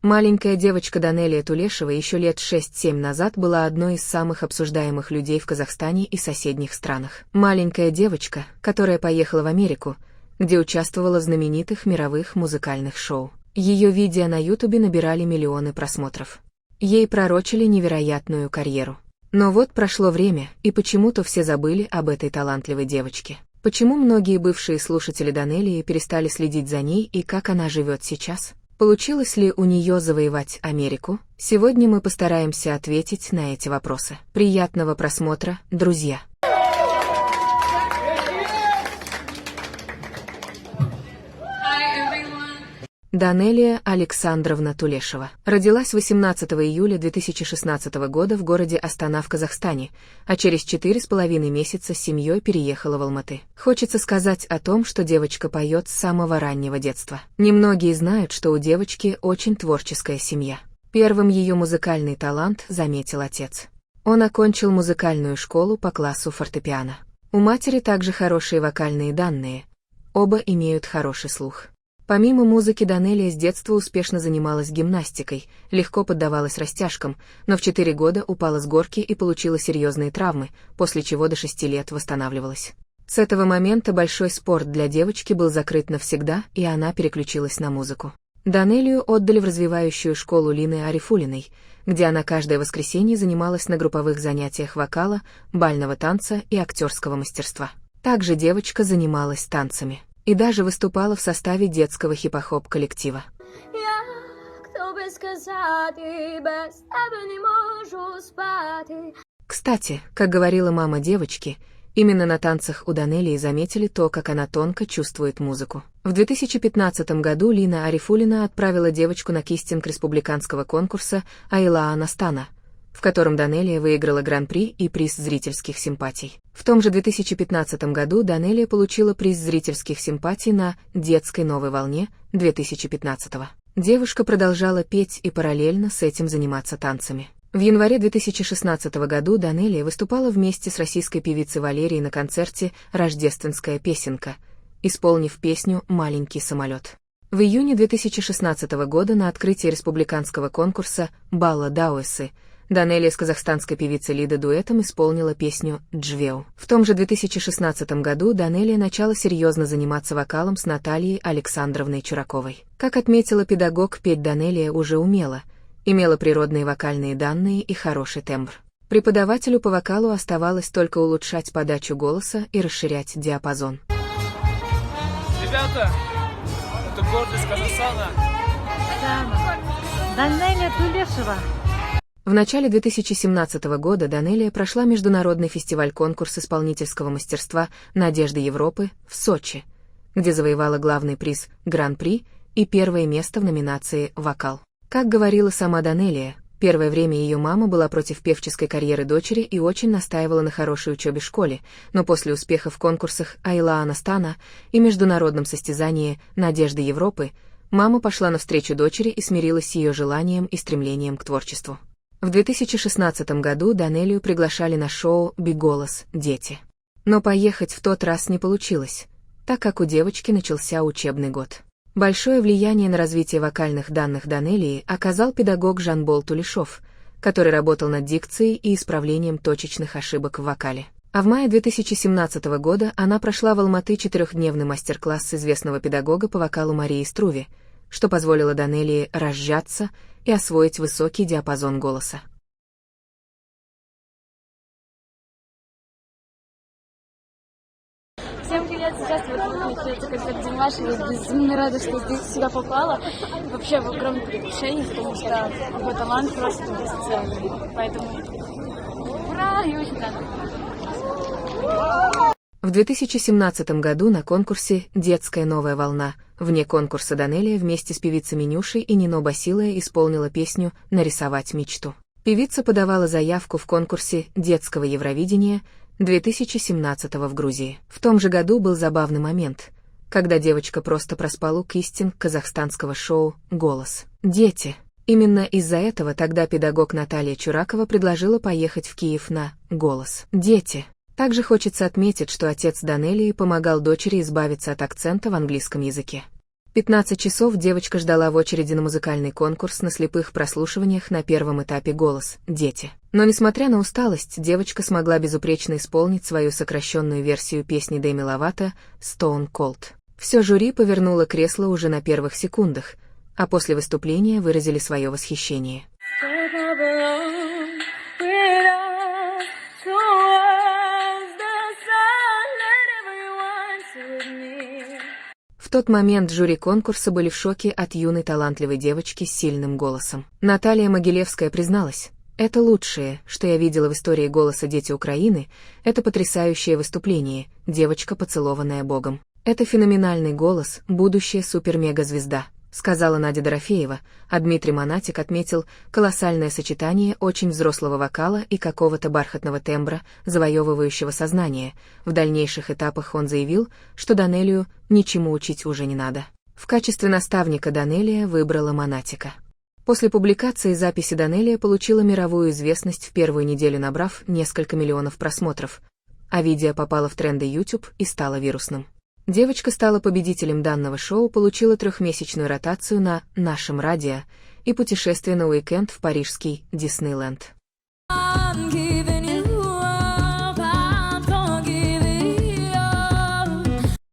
Маленькая девочка Данелия Тулешева еще лет 6-7 назад была одной из самых обсуждаемых людей в Казахстане и соседних странах. Маленькая девочка, которая поехала в Америку, где участвовала в знаменитых мировых музыкальных шоу. Ее видео на Ютубе набирали миллионы просмотров. Ей пророчили невероятную карьеру. Но вот прошло время, и почему-то все забыли об этой талантливой девочке. Почему многие бывшие слушатели Данелии перестали следить за ней и как она живет сейчас? Получилось ли у нее завоевать Америку? Сегодня мы постараемся ответить на эти вопросы. Приятного просмотра, друзья! Данелия Александровна Тулешева родилась 18 июля 2016 года в городе Астана в Казахстане, а через 4,5 месяца с семьей переехала в Алматы. Хочется сказать о том, что девочка поет с самого раннего детства. Немногие знают, что у девочки очень творческая семья. Первым ее музыкальный талант заметил отец. Он окончил музыкальную школу по классу фортепиано. У матери также хорошие вокальные данные. Оба имеют хороший слух. Помимо музыки Данелия с детства успешно занималась гимнастикой, легко поддавалась растяжкам, но в 4 года упала с горки и получила серьезные травмы, после чего до 6 лет восстанавливалась. С этого момента большой спорт для девочки был закрыт навсегда, и она переключилась на музыку. Данелию отдали в развивающую школу Лины Арифуллиной, где она каждое воскресенье занималась на групповых занятиях вокала, бального танца и актерского мастерства. Также девочка занималась танцами и даже выступала в составе детского хип-хоп коллектива. Кстати, как говорила мама девочки, именно на танцах у Данелии заметили то, как она тонко чувствует музыку. В 2015 году Лина Арифуллина отправила девочку на кастинг республиканского конкурса «Айлаан Астана», в котором Данелия выиграла гран-при и приз зрительских симпатий. В том же 2015 году Данелия получила приз зрительских симпатий на «Детской новой волне» 2015-го. Девушка продолжала петь и параллельно с этим заниматься танцами. В январе 2016 году Данелия выступала вместе с российской певицей Валерией на концерте «Рождественская песенка», исполнив песню «Маленький самолет». В июне 2016 года на открытии республиканского конкурса «Балла Дауэсы» Данелия с казахстанской певицей Лидой дуэтом исполнила песню «Джвеу». В том же 2016 году Данелия начала серьезно заниматься вокалом с Натальей Александровной Чураковой. Как отметила педагог, петь Данелия уже умела, имела природные вокальные данные и хороший тембр. Преподавателю по вокалу оставалось только улучшать подачу голоса и расширять диапазон. Ребята, это гордость Казахстана. Данелия Тулешева. В начале 2017 года Данелия прошла международный фестиваль-конкурс исполнительского мастерства «Надежда Европы» в Сочи, где завоевала главный приз «Гран-при» и первое место в номинации «Вокал». Как говорила сама Данелия, первое время ее мама была против певческой карьеры дочери и очень настаивала на хорошей учебе в школе, но после успеха в конкурсах «Айлаан Астана» и международном состязании «Надежда Европы» мама пошла навстречу дочери и смирилась с ее желанием и стремлением к творчеству. В 2016 году Данелию приглашали на шоу «Биголос. Дети». Но поехать в тот раз не получилось, так как у девочки начался учебный год. Большое влияние на развитие вокальных данных Данелии оказал педагог Жанбол Тулешов, который работал над дикцией и исправлением точечных ошибок в вокале. А в мае 2017 года она прошла в Алматы 4-дневный мастер-класс известного педагога по вокалу Марии Струве, что позволило Данелии разжаться и освоить высокий диапазон голоса. Всем привет! Сейчас вот начинается концерт Димаша. Я безумно рада, что здесь сюда попала. Вообще в огромном предвкушении, потому что его талант просто бесценный. Поэтому ура! И очень рада. В 2017 году на конкурсе «Детская новая волна» вне конкурса Данелия вместе с певицами Нюшей и Нино Басилая исполнила песню «Нарисовать мечту». Певица подавала заявку в конкурсе детского Евровидения 2017 в Грузии. В том же году был забавный момент, когда девочка просто проспала кастинг казахстанского шоу «Голос. Дети». Именно из-за этого тогда педагог Наталья Чуракова предложила поехать в Киев на «Голос. Дети». Также хочется отметить, что отец Данелии помогал дочери избавиться от акцента в английском языке. 15 часов девочка ждала в очереди на музыкальный конкурс на слепых прослушиваниях на первом этапе «Голос. Дети». Но несмотря на усталость, девочка смогла безупречно исполнить свою сокращенную версию песни Дэми Ловато «Stone Cold». Все жюри повернуло кресло уже на первых секундах, а после выступления выразили свое восхищение. В тот момент жюри конкурса были в шоке от юной талантливой девочки с сильным голосом. Наталья Могилевская призналась: «Это лучшее, что я видела в истории голоса «Дети Украины», это потрясающее выступление, девочка, поцелованная Богом. Это феноменальный голос, будущая супер-мега-звезда», сказала Надя Дорофеева, а Дмитрий Монатик отметил колоссальное сочетание очень взрослого вокала и какого-то бархатного тембра, завоевывающего сознание. В дальнейших этапах он заявил, что Данелию ничему учить уже не надо. В качестве наставника Данелия выбрала Монатика. После публикации записи Данелия получила мировую известность в первую неделю, набрав несколько миллионов просмотров, а видео попало в тренды YouTube и стало вирусным. Девочка стала победителем данного шоу, получила 3-месячную ротацию на «Нашем радио» и путешествие на уикенд в парижский Диснейленд.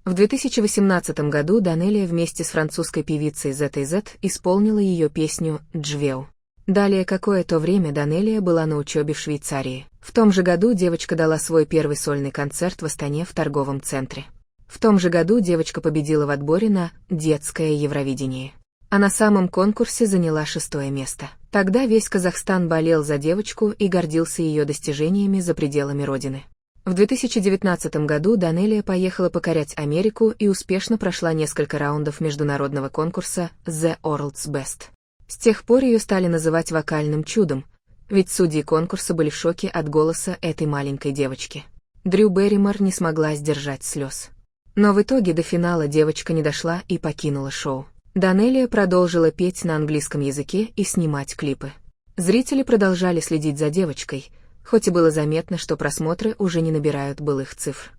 В 2018 году Данелия вместе с французской певицей ZZ исполнила ее песню «Джвеу». Далее какое-то время Данелия была на учебе в Швейцарии. В том же году девочка дала свой первый сольный концерт в Астане в торговом центре. В том же году девочка победила в отборе на «Детское Евровидение». А на самом конкурсе заняла 6-е место. Тогда весь Казахстан болел за девочку и гордился ее достижениями за пределами родины. В 2019 году Данелия поехала покорять Америку и успешно прошла несколько раундов международного конкурса The World's Best. С тех пор ее стали называть вокальным чудом, ведь судьи конкурса были в шоке от голоса этой маленькой девочки. Дрю Берримор не смогла сдержать слез. Но в итоге до финала девочка не дошла и покинула шоу. Данелия продолжила петь на английском языке и снимать клипы. Зрители продолжали следить за девочкой, хоть и было заметно, что просмотры уже не набирают былых цифр.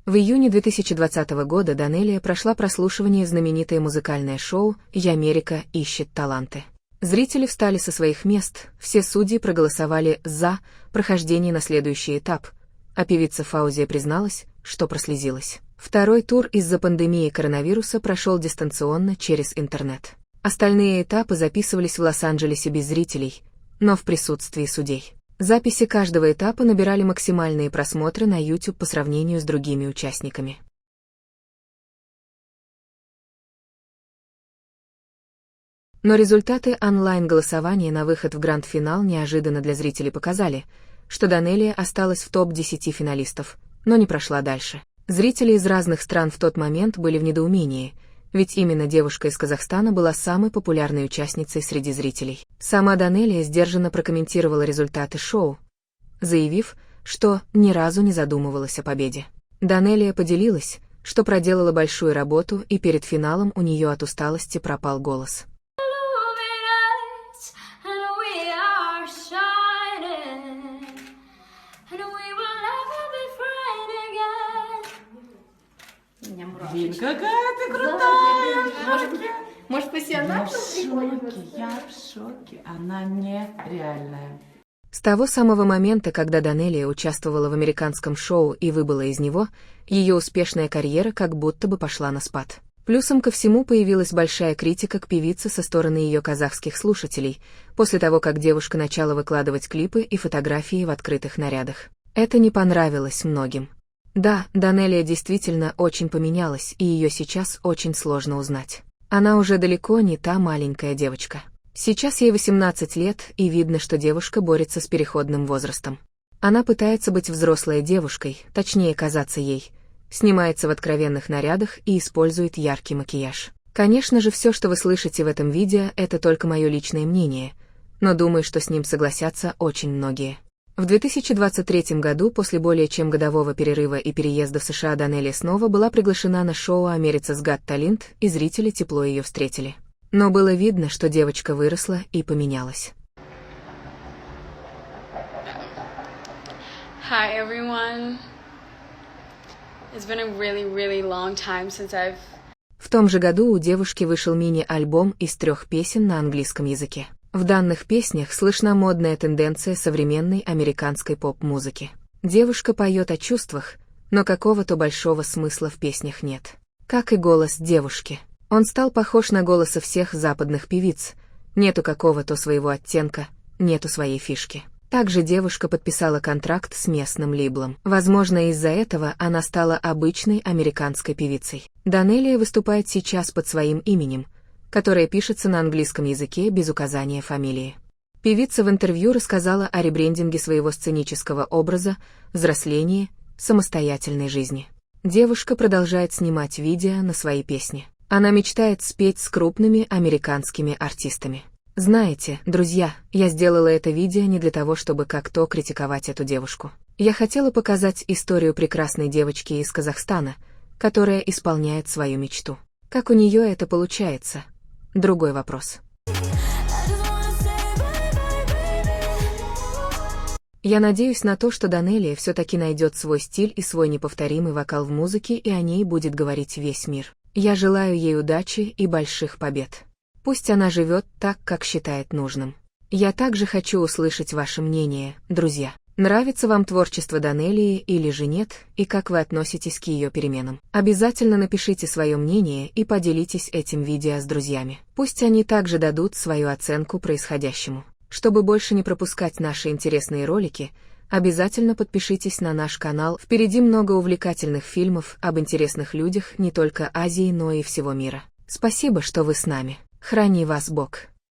В июне 2020 года Данелия прошла прослушивание в знаменитое музыкальное шоу «Ямерика ищет таланты». Зрители встали со своих мест, все судьи проголосовали за прохождение на следующий этап, а певица Фаузия призналась, что прослезилась. Второй тур из-за пандемии коронавируса прошел дистанционно через интернет. Остальные этапы записывались в Лос-Анджелесе без зрителей, но в присутствии судей. Записи каждого этапа набирали максимальные просмотры на YouTube по сравнению с другими участниками. Но результаты онлайн-голосования на выход в гранд-финал неожиданно для зрителей показали, что Данелия осталась в топ-10 финалистов, но не прошла дальше. Зрители из разных стран в тот момент были в недоумении, ведь именно девушка из Казахстана была самой популярной участницей среди зрителей. Сама Данелия сдержанно прокомментировала результаты шоу, заявив, что ни разу не задумывалась о победе. Данелия поделилась, что проделала большую работу и перед финалом у нее от усталости пропал голос. Блин, какая ты крутая! Может, пассионарно? Я в шоке, она нереальная. С того самого момента, когда Данелия участвовала в американском шоу и выбыла из него, ее успешная карьера как будто бы пошла на спад. Плюсом ко всему появилась большая критика к певице со стороны ее казахских слушателей, после того, как девушка начала выкладывать клипы и фотографии в открытых нарядах. Это не понравилось многим. Да, Данелия действительно очень поменялась, и ее сейчас очень сложно узнать. Она уже далеко не та маленькая девочка. Сейчас ей 18 лет, и видно, что девушка борется с переходным возрастом. Она пытается быть взрослой девушкой, точнее казаться ей, снимается в откровенных нарядах и использует яркий макияж. Конечно же, все, что вы слышите в этом видео, это только мое личное мнение, но думаю, что с ним согласятся очень многие. В 2023 году, после более чем годового перерыва и переезда в США, Данелия снова была приглашена на шоу «America's Got Talent», и зрители тепло ее встретили. Но было видно, что девочка выросла и поменялась. Hi everyone. It's been a really long time since I've... В том же году у девушки вышел мини-альбом из 3 песен на английском языке. В данных песнях слышна модная тенденция современной американской поп-музыки. Девушка поет о чувствах, но какого-то большого смысла в песнях нет. Как и голос девушки. Он стал похож на голоса всех западных певиц. Нету какого-то своего оттенка, нету своей фишки. Также девушка подписала контракт с местным лейблом. Возможно, из-за этого она стала обычной американской певицей. Данелия выступает сейчас под своим именем, которое пишется на английском языке без указания фамилии. Певица в интервью рассказала о ребрендинге своего сценического образа, взрослении, самостоятельной жизни. Девушка продолжает снимать видео на свои песни. Она мечтает спеть с крупными американскими артистами. Знаете, друзья, я сделала это видео не для того, чтобы как-то критиковать эту девушку. Я хотела показать историю прекрасной девочки из Казахстана, которая исполняет свою мечту. Как у нее это получается? Другой вопрос. Я надеюсь на то, что Данелия все-таки найдет свой стиль и свой неповторимый вокал в музыке, и о ней будет говорить весь мир. Я желаю ей удачи и больших побед. Пусть она живет так, как считает нужным. Я также хочу услышать ваше мнение, друзья. Нравится вам творчество Данелии или же нет, и как вы относитесь к ее переменам? Обязательно напишите свое мнение и поделитесь этим видео с друзьями. Пусть они также дадут свою оценку происходящему. Чтобы больше не пропускать наши интересные ролики, обязательно подпишитесь на наш канал. Впереди много увлекательных фильмов об интересных людях не только Азии, но и всего мира. Спасибо, что вы с нами. Храни вас Бог.